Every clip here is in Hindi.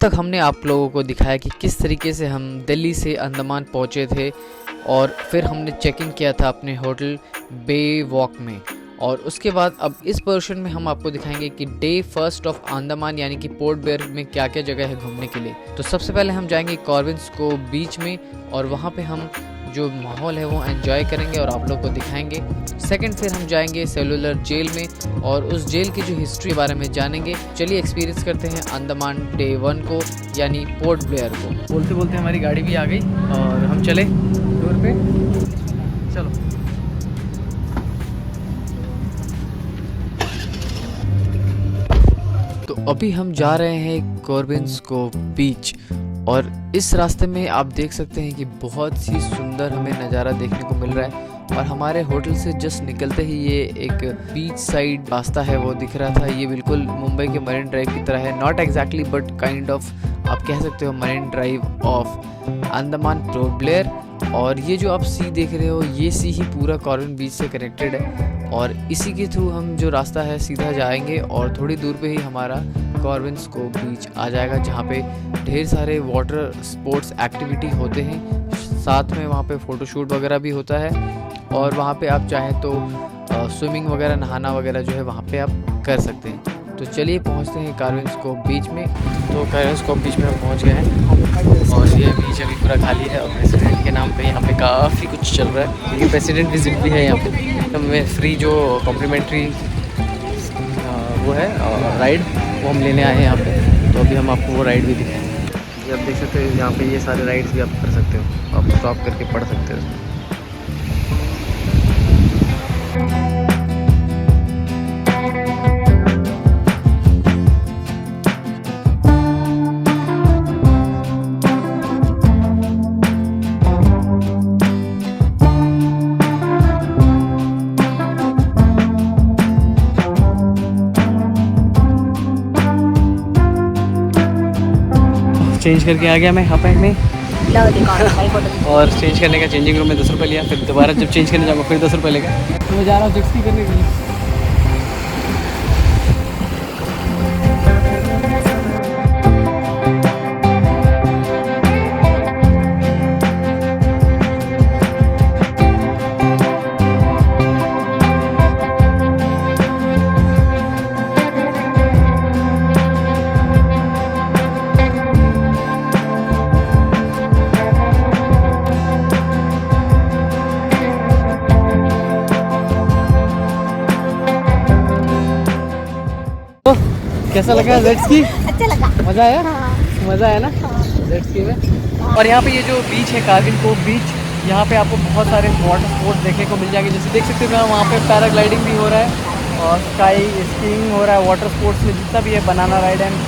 तक हमने आप लोगों को दिखाया कि किस तरीके से हम दिल्ली से अंडमान पहुंचे थे और फिर हमने चेक इन किया था अपने होटल बे वॉक में। और उसके बाद अब इस पोर्शन में हम आपको दिखाएंगे कि डे फर्स्ट ऑफ अंडमान यानी कि पोर्ट ब्लेयर में क्या क्या जगह है घूमने के लिए। तो सबसे पहले हम जाएंगे कॉर्बिन्स को बीच में और वहाँ पे हम जो माहौल है वो एंजॉय करेंगे और आप लोग को दिखाएंगे। सेकंड फिर हम जाएंगे सेलुलर जेल में और उस जेल की जो हिस्ट्री के बारे में जानेंगे। चलिए एक्सपीरियंस करते हैं अंडमान डे 1 को यानी पोर्ट ब्लेयर को। बोलते बोलते हमारी गाड़ी भी आ गई और हम चले टूर पे। चलो तो अभी हम जा रहे हैं कॉर्बिन्स को बीच और इस रास्ते में आप देख सकते हैं कि बहुत ही सुंदर हमें नज़ारा देखने को मिल रहा है। और हमारे होटल से जस्ट निकलते ही ये एक बीच साइड रास्ता है वो दिख रहा था। ये बिल्कुल मुंबई के मरीन ड्राइव की तरह है, not exactly but kind of आप कह सकते हो marine drive of Andaman port Blair. और ये जो आप सी देख रहे हो ये सी ही पूरा कॉर्बिन बीच से कनेक्टेड है और इसी के थ्रू हम जो रास्ता है सीधा जाएंगे और थोड़ी दूर पे ही हमारा कॉर्बिन्स को बीच आ जाएगा जहाँ पे ढेर सारे वाटर स्पोर्ट्स एक्टिविटी होते हैं। साथ में वहाँ पे फ़ोटोशूट वगैरह भी होता है और वहाँ पे आप चाहें तो स्विमिंग वगैरह नहाना वगैरह जो है वहाँ पे आप कर सकते हैं। तो चलिए पहुँचते हैं कॉर्बिन्स को बीच में। तो कॉर्बिन्स को बीच में हम पहुँच गए हैं और ये बीच अभी पूरा खाली है और प्रेसिडेंट के नाम पे यहाँ पे काफ़ी कुछ चल रहा है क्योंकि प्रेसिडेंट विजिट भी है यहाँ पे। तो मैं फ्री जो कॉम्प्लीमेंट्री वो है राइड वो हम लेने आए हैं यहाँ पे। तो अभी हम आपको वो राइड भी दिखाएंगे। ये आप देख सकते हो यहाँ पे ये सारे राइड्स भी आप कर सकते हो, आप स्टॉप करके पढ़ सकते हो। चेंज करके आ गया मैं यहाँ पे और चेंज करने का चेंजिंग रूम में 10 रुपये लिया। फिर दोबारा जब चेंज करने जाऊँगा फिर 10 रुपये लेगा। तो मैं जा रहा हूँ जेट करने के लिए। कैसा लगा जेट स्की? अच्छा लगा। मज़ा आया? हाँ। मज़ा आया ना जेट स्की में। और यहाँ पे ये जो बीच है कॉर्बिन कोव बीच, यहाँ पे आपको बहुत सारे वाटर स्पोर्ट्स देखने को मिल जाएंगे। जैसे देख सकते हो वहाँ पे पैराग्लाइडिंग भी हो रहा है और स्काई स्कीइंग हो रहा है। वाटर स्पोर्ट्स में जितना भी है बनाना राइड एंड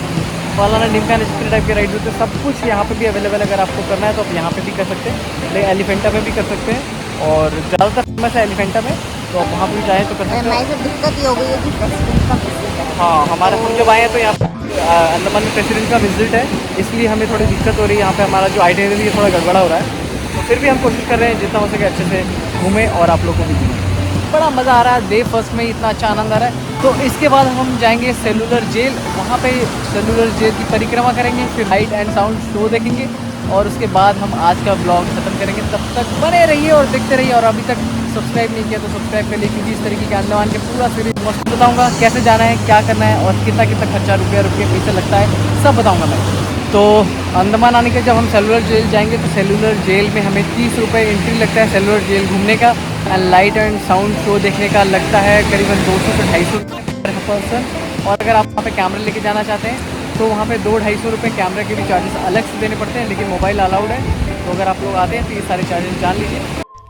फलाना ढिमका जितने टाइप के राइड होते हैं सब कुछ यहाँ पे भी अवेलेबल है। अगर आपको करना है तो आप यहाँ पे भी कर सकते हैं, लेकिन एलिफेंटा में भी कर सकते हैं और ज़्यादातर फेमस है एलिफेंटा में, तो आप वहाँ पर भी चाहें तो कर सकते हैं। दिक्कत ये हो गई है कि प्रेसिडेंट का विजिट है। हाँ, हमारा हम जब आए हैं तो यहाँ अंडमान में प्रेसिडेंट का विजिट है, इसलिए हमें थोड़ी दिक्कत हो रही है। यहाँ पे हमारा जो आइटिनरी है थोड़ा गड़बड़ा हो रहा है, तो फिर भी हम कोशिश कर रहे हैं जितना हो सके अच्छे से घूमें और आप लोगों को भी घूमें। बड़ा मज़ा आ रहा है, डे फर्स्ट में इतना अच्छा आनंद आ रहा है। तो इसके बाद हम जाएंगे सेलुलर जेल, वहाँ पे सेलुलर जेल की परिक्रमा करेंगे, फिर लाइट एंड साउंड शो देखेंगे और उसके बाद हम आज का ब्लॉग ख़त्म करेंगे। तब तक बने रहिए और देखते रहिए और अभी तक सब्सक्राइब नहीं किया तो सब्सक्राइब कर लीजिए क्योंकि इस तरीके के अंडमान के पूरा सीरीज मस्त बताऊंगा कैसे जाना है, क्या करना है और कितना कितना खर्चा रुपये पैसे लगता है सब बताऊंगा मैं। तो अंडमान आने के जब हम सेलुलर जेल जाएंगे तो सेलुलर जेल में हमें 30 रुपये एंट्री लगता है सेलुलर जेल घूमने का and light and sound show देखने का लगता है करीबन 200 से 250 पर पर्सन। और अगर आप वहाँ पे कैमरा लेके जाना चाहते हैं तो वहाँ पे 200-250 रुपये कैमरे के भी चार्जेस अलग से देने पड़ते हैं, लेकिन मोबाइल अलाउड है। तो अगर आप लोग आते हैं तो ये सारे चार्जेस जान लीजिए।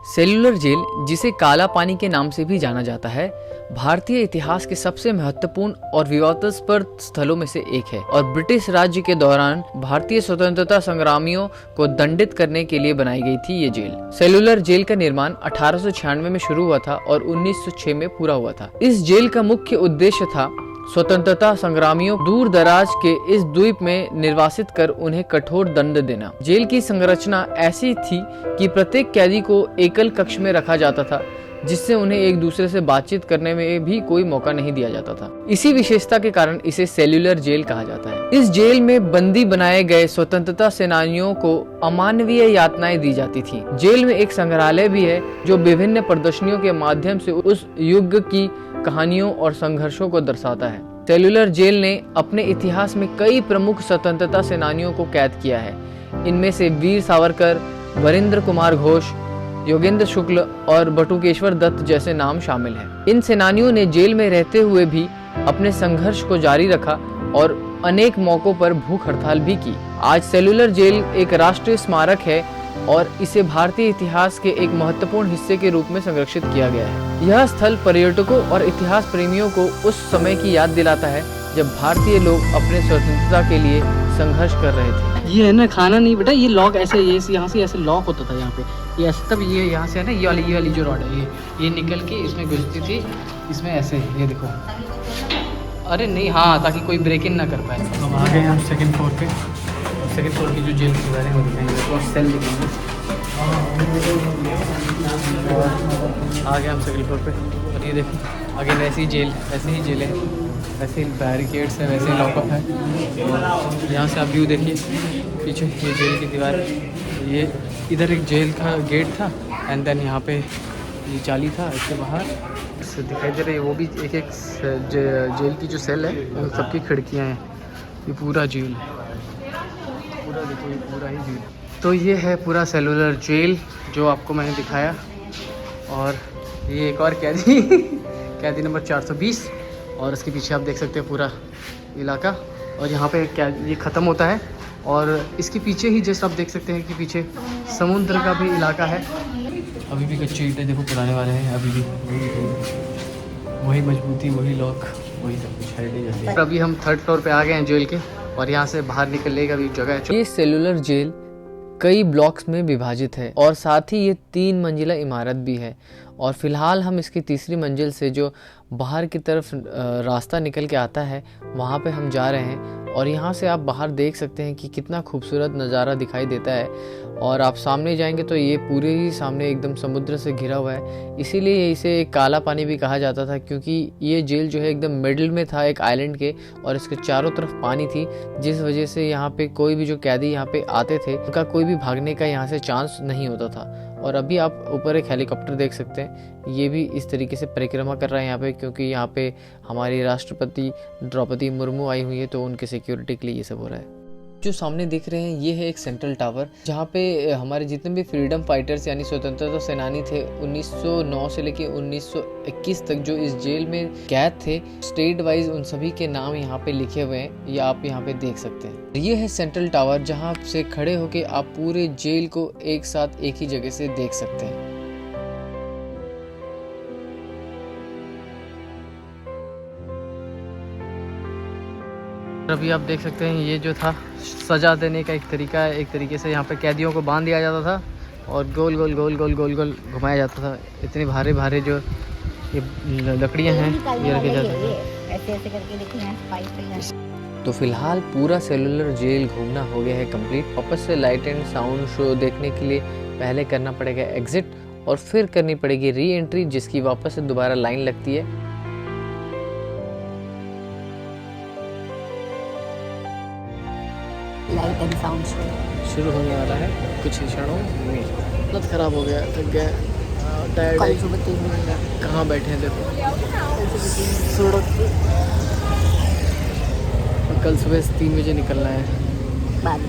सेलुलर जेल, जिसे काला पानी के नाम से भी जाना जाता है, भारतीय इतिहास के सबसे महत्वपूर्ण और विवादास्पद स्थलों में से एक है और ब्रिटिश राज्य के दौरान भारतीय स्वतंत्रता संग्रामियों को दंडित करने के लिए बनाई गई थी ये जेल। सेलुलर जेल का निर्माण 1896 में शुरू हुआ था और 1906 में पूरा हुआ था। इस जेल का मुख्य उद्देश्य था स्वतंत्रता संग्रामियों दूर दराज के इस द्वीप में निर्वासित कर उन्हें कठोर दंड देना। जेल की संरचना ऐसी थी कि प्रत्येक कैदी को एकल कक्ष में रखा जाता था जिससे उन्हें एक दूसरे से बातचीत करने में भी कोई मौका नहीं दिया जाता था। इसी विशेषता के कारण इसे सेल्युलर जेल कहा जाता है। इस जेल में बंदी बनाए गए स्वतंत्रता सेनानियों को अमानवीय यातनाएं दी जाती थी। जेल में एक संग्रहालय भी है जो विभिन्न प्रदर्शनियों के माध्यम से उस युग की कहानियों और संघर्षों को दर्शाता है। सेल्युलर जेल ने अपने इतिहास में कई प्रमुख स्वतंत्रता सेनानियों को कैद किया है। इनमें से वीर सावरकर, वरिंद्र कुमार घोष, योगेंद्र शुक्ल और बटुकेश्वर दत्त जैसे नाम शामिल हैं। इन सेनानियों ने जेल में रहते हुए भी अपने संघर्ष को जारी रखा और अनेक मौकों पर भूख हड़ताल भी की। आज सेल्युलर जेल एक राष्ट्रीय स्मारक है और इसे भारतीय इतिहास के एक महत्वपूर्ण हिस्से के रूप में संरक्षित किया गया है। यह स्थल पर्यटकों और इतिहास प्रेमियों को उस समय की याद दिलाता है जब भारतीय लोग अपने स्वतंत्रता के लिए संघर्ष कर रहे थे। ये है ना खाना नहीं बेटा, ये लॉक ऐसे ये यहाँ से ऐसे लॉक होता था यहाँ पे, ये ऐसे तब ये यहाँ से है ना ये वाली जो रॉड है ये निकल के इसमें घुसती थी, इसमें ऐसे ये देखो। अरे नहीं हाँ, ताकि कोई ब्रेक इन ना कर पाए। अब आ गए हम सेकंड फ्लोर पे। सेकंड फ्लोर की जो जेल की दीवारें वो दिखाएंगे और सेल दिखाएंगे। आ गए हम सेकंड फ्लोर पे और ये देखो आगे वैसी जेल, वैसे ही जेल है, वैसे ही बैरिकेड्स है, वैसे ही लॉकअप है। और यहाँ से आप व्यू देखिए पीछे, ये जेल की दीवार, ये इधर एक जेल का गेट था एंड देन यहाँ पे ये जाली था इसके बाहर से दिखाई दे रही है। वो भी एक एक जेल की जो सेल है उन सबकी खिड़कियाँ हैं। ये पूरा जेल पूरा देखो, ये पूरा ही जेल। तो ये है पूरा सेलुलर जेल जो आपको मैंने दिखाया। और ये एक और कैदी कैदी नंबर 420 और इसके पीछे आप देख सकते हैं पूरा इलाका। और यहाँ पे क्या ये ख़त्म होता है और इसके पीछे ही जस्ट आप देख सकते हैं कि पीछे समुद्र का भी इलाका है। अभी भी कच्चे ईंटें देखो पुराने वाले हैं, अभी भी वही मजबूती, वही लॉक, वही सब कुछ है। अभी हम थर्ड फ्लोर पे आ गए हैं जेल के और यहाँ से बाहर निकलने का भी जगह है। ये सेलुलर जेल कई ब्लॉक्स में विभाजित है और साथ ही ये 3 मंजिला इमारत भी है। और फिलहाल हम इसकी तीसरी मंजिल से जो बाहर की तरफ रास्ता निकल के आता है वहाँ पे हम जा रहे हैं। और यहाँ से आप बाहर देख सकते हैं कि कितना खूबसूरत नज़ारा दिखाई देता है। और आप सामने जाएंगे तो ये पूरे ही सामने एकदम समुद्र से घिरा हुआ है, इसीलिए इसे काला पानी भी कहा जाता था, क्योंकि ये जेल जो है एकदम मिडिल में था एक आइलैंड के और इसके चारों तरफ पानी थी, जिस वजह से यहाँ पे कोई भी जो कैदी यहाँ पे आते थे उनका कोई भी भागने का यहाँ से चांस नहीं होता था। और अभी आप ऊपर एक हेलीकॉप्टर देख सकते हैं, ये भी इस तरीके से परिक्रमा कर रहा है यहाँ पे, क्योंकि यहाँ पे हमारी राष्ट्रपति द्रौपदी मुर्मू आई हुई है तो उनके सिक्योरिटी के लिए ये सब हो रहा है। जो सामने देख रहे हैं ये है एक सेंट्रल टावर, जहाँ पे हमारे जितने भी फ्रीडम फाइटर्स यानी स्वतंत्रता सेनानी थे 1909 से लेके 1921 तक जो इस जेल में कैद थे, स्टेट वाइज उन सभी के नाम यहाँ पे लिखे हुए हैं, ये आप यहाँ पे देख सकते हैं। ये है सेंट्रल टावर, जहाँ से खड़े होके आप पूरे जेल को एक साथ एक ही जगह से देख सकते हैं। अभी आप देख सकते हैं ये जो था सजा देने का एक तरीका है, एक तरीके से यहाँ पे कैदियों को बांध दिया जाता था और गोल गोल गोल गोल गोल गोल घुमाया जाता था। इतने भारे भारे जो ये लकड़ियाँ हैं ये रखे जाते थे, ऐसे ऐसे करके देखिए यहाँ पाइप है। तो फिलहाल पूरा सेलुलर जेल घूमना हो गया है कंप्लीट। वापस से लाइट एंड साउंड शो देखने के लिए पहले करना पड़ेगा एग्जिट और फिर करनी पड़ेगी री एंट्री, जिसकी वापस से दोबारा लाइन लगती है। लाइट एंड साउंड शो शुरू होने वाला है कुछ ही क्षणों में। हालत ख़राब हो गया, थक गया, टायर्ड कल है। सुबह 3 बजे कहाँ बैठे हैं देखो सड़क पे और कल सुबह 3 बजे निकलना है। बाद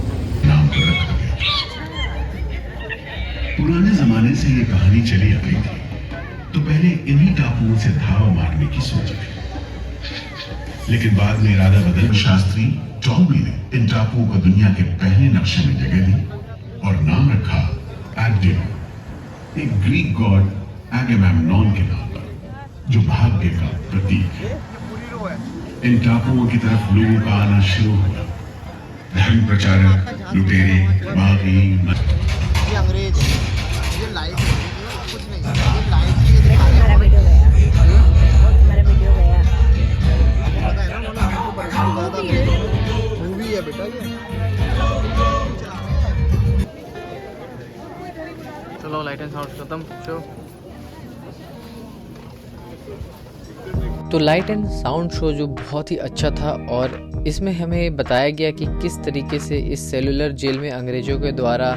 पुराने जमाने से ये कहानी चली आ रही थी, तो पहले इन्हीं टापुओं से धावा मारने की सोची थी, लेकिन बाद में इरादा बदल शास्त्री टॉलमी ने इन टापुओं को दुनिया के पहले नक्शे में जगह दी और नाम रखा एग्डिनो, एक ग्रीक गॉड एगेमेम्नॉन के नाम पर, जो भाग्य का प्रतीक है। इन टापुओं की तरफ लोगों का आना शुरू हुआ। धर्म प्रचारक, लुटेरे, बागी, अंग्रेज ये लाइट कुछ नहीं, ये लाइट ये दिखा रहे हमारा वीडियो गया, हमारा वीडियो गया। पता है ना, उन्होंने हमको परेशान किया था। मूवी है बेटा ये। चलो लाइट एंड साउंड खत्म शो। तो लाइट एंड साउंड शो जो बहुत ही अच्छा था, और इसमें हमें बताया गया कि किस तरीके से इस सेलुलर जेल में अंग्रेज़ों के द्वारा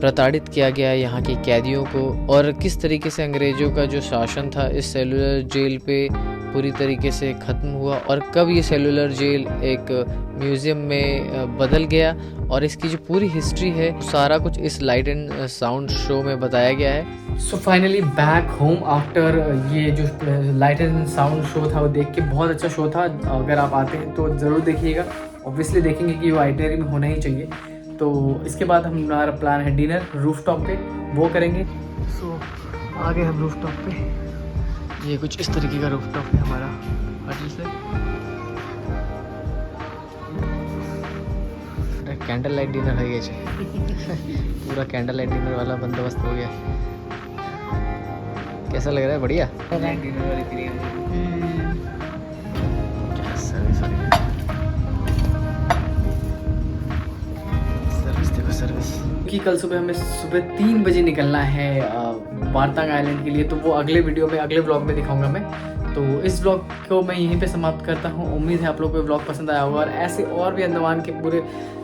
प्रताड़ित किया गया यहाँ के कैदियों को, और किस तरीके से अंग्रेज़ों का जो शासन था इस सेलुलर जेल पे पूरी तरीके से ख़त्म हुआ, और कब ये सेलुलर जेल एक म्यूज़ियम में बदल गया, और इसकी जो पूरी हिस्ट्री है सारा कुछ इस लाइट एंड साउंड शो में बताया गया है। So finally back home after ये जो लाइट एंड साउंड शो था वो देख के बहुत अच्छा शो था। अगर आप आते हैं तो ज़रूर देखिएगा, ऑब्वियसली देखेंगे कि वो आइटनरी में होना ही चाहिए। तो इसके बाद हमारा प्लान है डिनर रूफटॉप पे, वो करेंगे। सो आगे हम रूफटॉप पे, ये कुछ इस तरीके का रूफटॉप है हमारा होटल से। कैंडल लाइट डिनर है ये पूरा कैंडल लाइट डिनर वाला बंदोबस्त हो गया। कैसा लग रहा है? बढ़िया। डिनर वाली सर्विस कि कल सुबह हमें सुबह 3 बजे निकलना है वारतांग आइलैंड के लिए, तो वो अगले वीडियो में अगले ब्लॉग में दिखाऊंगा मैं। तो इस ब्लॉग को मैं यहीं पे समाप्त करता हूँ। उम्मीद है आप लोगों को ब्लॉग पसंद आया होगा, और ऐसे और भी अंडमान के पूरे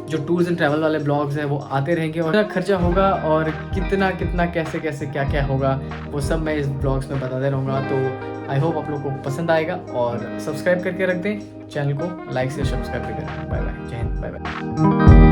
जो टूर्स एंड ट्रैवल वाले ब्लॉग्स हैं वो आते रहेंगे, और कितना खर्चा होगा और कितना कितना कैसे कैसे क्या क्या होगा वो सब मैं इस ब्लॉग्स में बताते रहूँगा। तो आई होप आप लोग को पसंद आएगा, और सब्सक्राइब करके रख दें चैनल को, लाइक से सब्सक्राइब भी करें। बाय बाय, जय हिंद, बाय बाय।